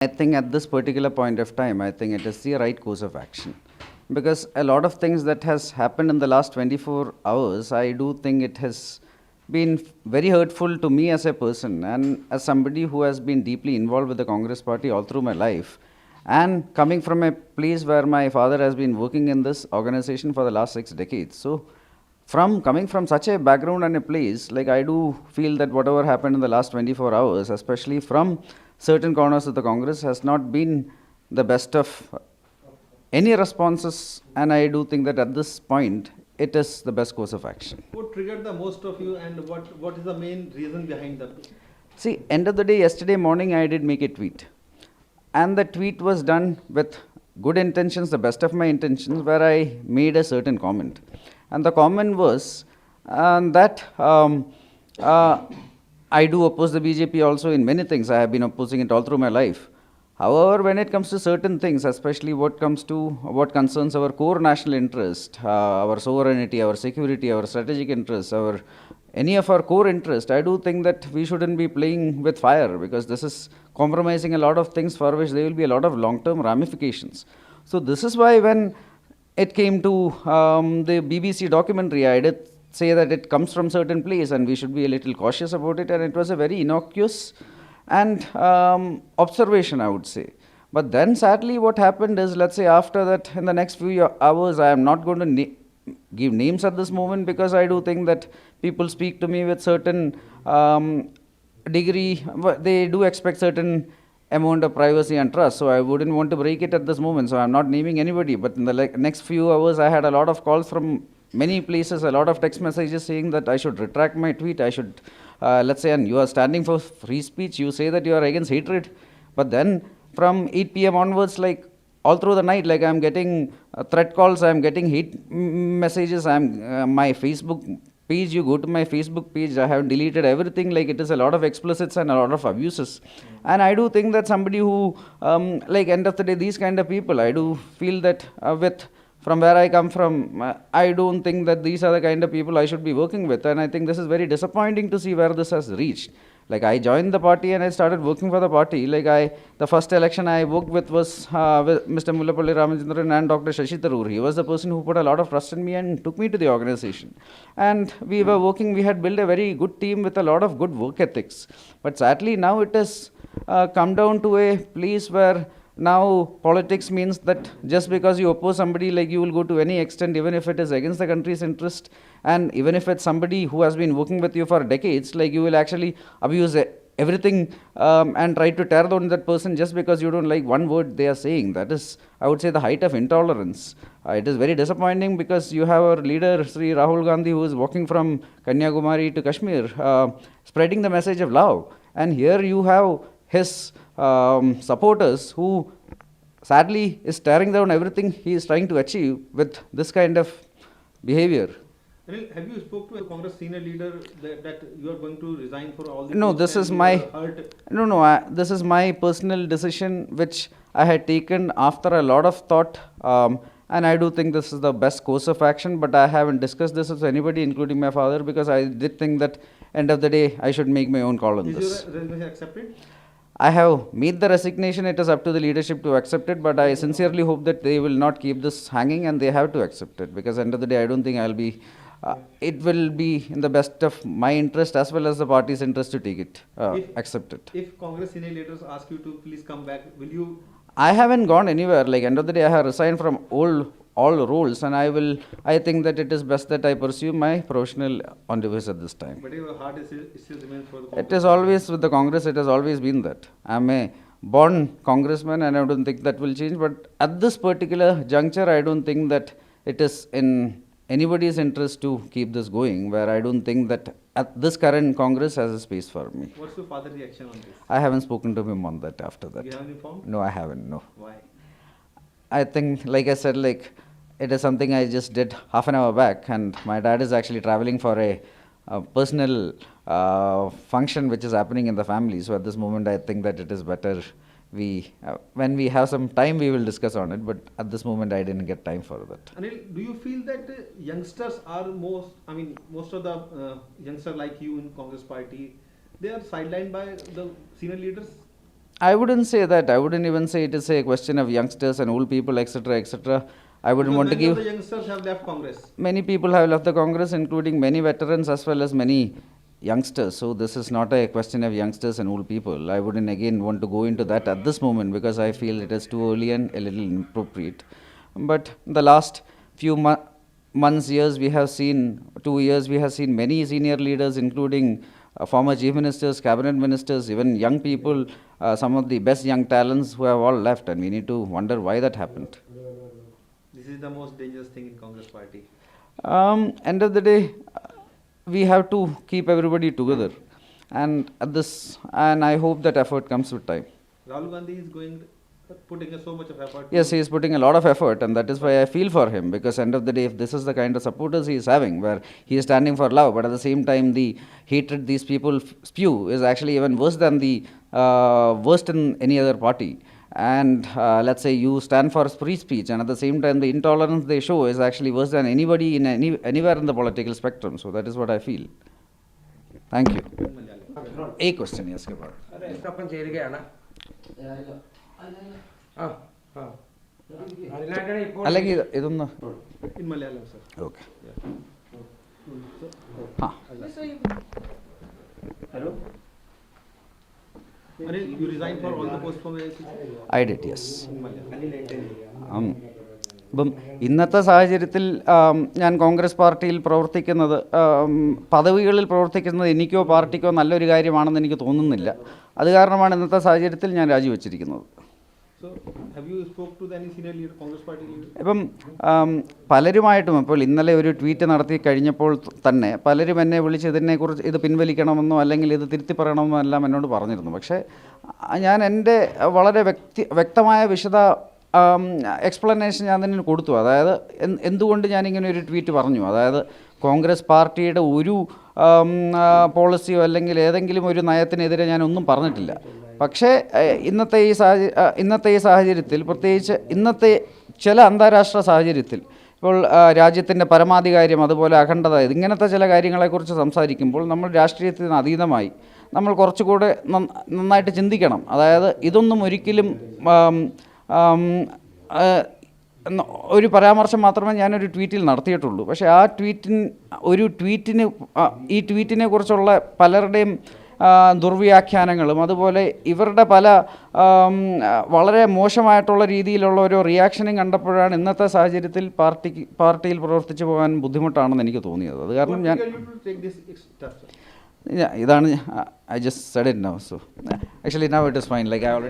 I think at this particular point of time, I think it is the right course of action. Because a lot of things that has happened in the last 24 hours, I do think it has been very hurtful to me as a person and as somebody who has been deeply involved with the Congress party all through my life. And coming from a place where my father has been working in this organization for the last 6 decades. So from coming from such a background and a place, like I do feel that whatever happened in the last 24 hours, especially from certain corners of the Congress, has not been the best of any responses, and I do think that at this point, it is the best course of action. What triggered the most of you, and what is the main reason behind that? See, end of the day, yesterday morning, I did make a tweet, and the tweet was done with good intentions, the best of my intentions, where I made a certain comment. And the comment was that I do oppose the BJP also in many things. I have been opposing it all through my life. However, when it comes to certain things, especially what concerns our core national interest, our sovereignty, our security, our strategic interests, any of our core interest, I do think that we shouldn't be playing with fire, because this is compromising a lot of things for which there will be a lot of long-term ramifications. So this is why when it came to the BBC documentary, I did say that it comes from certain place and we should be a little cautious about it, and it was a very innocuous and observation, I would say. But then sadly what happened is, let's say after that, in the next few hours, I am not going to give names at this moment, because I do think that people speak to me with certain degree, they do expect certain amount of privacy and trust, so I wouldn't want to break it at this moment, so I'm not naming anybody. But in the next few hours, I had a lot of calls from many places, a lot of text messages saying that I should retract my tweet, I should, let's say, and you are standing for free speech, you say that you are against hatred, but then from 8 p.m. onwards, like all through the night, like I'm getting threat calls, I'm getting hate messages, my Facebook page, you go to my Facebook page, I have deleted everything, like it is a lot of explicits and a lot of abuses. And I do think that somebody who, like end of the day, these kind of people, I do feel that from where I come from, I don't think that these are the kind of people I should be working with. And I think this is very disappointing to see where this has reached. Like I joined the party and I started working for the party. The first election I worked with was with Mr. Mullapalli Ramachandran and Dr. Shashi Tharoor. He was the person who put a lot of trust in me and took me to the organization. And we were working, we had built a very good team with a lot of good work ethics. But sadly now it has come down to a place where now politics means that just because you oppose somebody, like you will go to any extent, even if it is against the country's interest, and even if it's somebody who has been working with you for decades, like you will actually abuse everything and try to tear down that person just because you don't like one word they are saying. That is, I would say, the height of intolerance. It is very disappointing, because you have our leader, Sri Rahul Gandhi, who is walking from Kanyakumari to Kashmir, spreading the message of love. And here you have his supporters who sadly is tearing down everything he is trying to achieve with this kind of behavior. Anil, have you spoke to a Congress senior leader that you are going to resign for all the No, this is my this is my personal decision, which I had taken after a lot of thought, and I do think this is the best course of action. But I haven't discussed this with anybody, including my father, because I did think that end of the day I should make my own call on this. Is your resignation accepted? I have made the resignation. It is up to the leadership to accept it, but I sincerely hope that they will not keep this hanging and they have to accept it, because end of the day, I don't think I'll be, it will be in the best of my interest as well as the party's interest to take it, accept it. If Congress senior leaders ask you to please come back, will you? I haven't gone anywhere. Like end of the day, I have resigned from all roles, and I think that it is best that I pursue my professional endeavors at this time. But your heart still remains for the It Congress. is always with the Congress, it has always been that. I'm a born congressman and I don't think that will change. But at this particular juncture, I don't think that it is in anybody's interest to keep this going, where I don't think that at this current Congress has a space for me. What's your father's reaction on this? I haven't spoken to him on that after that. You haven't informed? No, I haven't, no. Why? I think, like I said, like it is something I just did half an hour back, and my dad is actually traveling for a personal function which is happening in the family. So at this moment, I think that it is better when we have some time, we will discuss on it. But at this moment, I didn't get time for that. Anil, do you feel that youngsters are most of the youngsters like you in Congress party, they are sidelined by the senior leaders? I wouldn't say that. I wouldn't even say it is a question of youngsters and old people, etc., etc. I wouldn't want to Many of give. the youngsters have left Congress. Many people have left the Congress, including many veterans as well as many youngsters. So this is not a question of youngsters and old people. I wouldn't again want to go into that at this moment because I feel it is too early and a little inappropriate. But the last few months, years, we have seen, 2 years, we have seen many senior leaders, including former chief ministers, cabinet ministers, even young people, some of the best young talents who have all left, and we need to wonder why that happened. This is the most dangerous thing in Congress party. End of the day, we have to keep everybody together, and I hope that effort comes with time. Rahul Gandhi is putting so much of effort. Yes, he is putting a lot of effort, and that is why I feel for him, because end of the day, if this is the kind of supporters he is having, where he is standing for love, but at the same time the hatred these people spew is actually even worse than the worst in any other party. And let's say you stand for free speech, and at the same time the intolerance they show is actually worse than anybody in anywhere in the political spectrum. So that is what I feel. Thank you. A question, yes, Kapar. അല്ലെങ്കിൽ ഇതൊന്ന് In Malayalam, sir. Okay Hello. You resigned for all the posts from AICC? I did, yes. In Malayalam. ഇപ്പം ഇന്നത്തെ സാഹചര്യത്തിൽ ഞാൻ കോൺഗ്രസ് പാർട്ടിയിൽ പ്രവർത്തിക്കുന്നത്, പദവികളിൽ പ്രവർത്തിക്കുന്നത് എനിക്കോ പാർട്ടിക്കോ നല്ലൊരു കാര്യമാണെന്ന് എനിക്ക് തോന്നുന്നില്ല. അത് കാരണമാണ് ഇന്നത്തെ സാഹചര്യത്തിൽ ഞാൻ രാജിവെച്ചിരിക്കുന്നത്. So, have you spoke to any senior leader, Congress party leader? ഇപ്പം പലരുമായിട്ടും ഇപ്പോൾ ഇന്നലെ ഒരു ട്വീറ്റ് നടത്തി കഴിഞ്ഞപ്പോൾ തന്നെ പലരും എന്നെ വിളിച്ച് ഇതിനെക്കുറിച്ച് ഇത് പിൻവലിക്കണമെന്നോ അല്ലെങ്കിൽ ഇത് തിരുത്തി പറയണമെന്നോ എല്ലാം എന്നോട് പറഞ്ഞിരുന്നു. പക്ഷേ ഞാൻ എൻ്റെ വളരെ വ്യക്തമായ എക്സ്പ്ലനേഷൻ ഞാൻ തന്നെ കൊടുത്തു. അതായത് എന്തുകൊണ്ട് ഞാനിങ്ങനെ ഒരു ട്വീറ്റ് പറഞ്ഞു. അതായത് കോൺഗ്രസ് പാർട്ടിയുടെ ഒരു പോളിസിയോ അല്ലെങ്കിൽ ഏതെങ്കിലും ഒരു നയത്തിനെതിരെ ഞാനൊന്നും പറഞ്ഞിട്ടില്ല. പക്ഷേ ഇന്നത്തെ ഈ സാഹചര്യത്തിൽ, പ്രത്യേകിച്ച് ഇന്നത്തെ ചില അന്താരാഷ്ട്ര സാഹചര്യത്തിൽ, ഇപ്പോൾ രാജ്യത്തിൻ്റെ പരമാധികാരം, അതുപോലെ അഖണ്ഡത, ഇങ്ങനത്തെ ചില കാര്യങ്ങളെക്കുറിച്ച് സംസാരിക്കുമ്പോൾ നമ്മൾ രാഷ്ട്രീയത്തിന് അതീതമായി നമ്മൾ കുറച്ചുകൂടെ നന്നായിട്ട് ചിന്തിക്കണം. അതായത് ഇതൊന്നും ഒരിക്കലും ഒരു പരാമർശം മാത്രമേ ഞാനൊരു ട്വീറ്റിൽ നടത്തിയിട്ടുള്ളൂ. പക്ഷേ ആ ഈ ട്വീറ്റിനെ കുറിച്ചുള്ള പലരുടെയും ദുർവ്യാഖ്യാനങ്ങളും അതുപോലെ ഇവരുടെ പല വളരെ മോശമായിട്ടുള്ള രീതിയിലുള്ള ഒരു റിയാക്ഷനും കണ്ടപ്പോഴാണ് ഇന്നത്തെ സാഹചര്യത്തിൽ പാർട്ടിയിൽ പ്രവർത്തിച്ചു പോകാൻ ബുദ്ധിമുട്ടാണെന്ന് എനിക്ക് തോന്നിയത്. അത് കാരണം ഇതാണ് I just said it now. So actually now it is fine. Like I already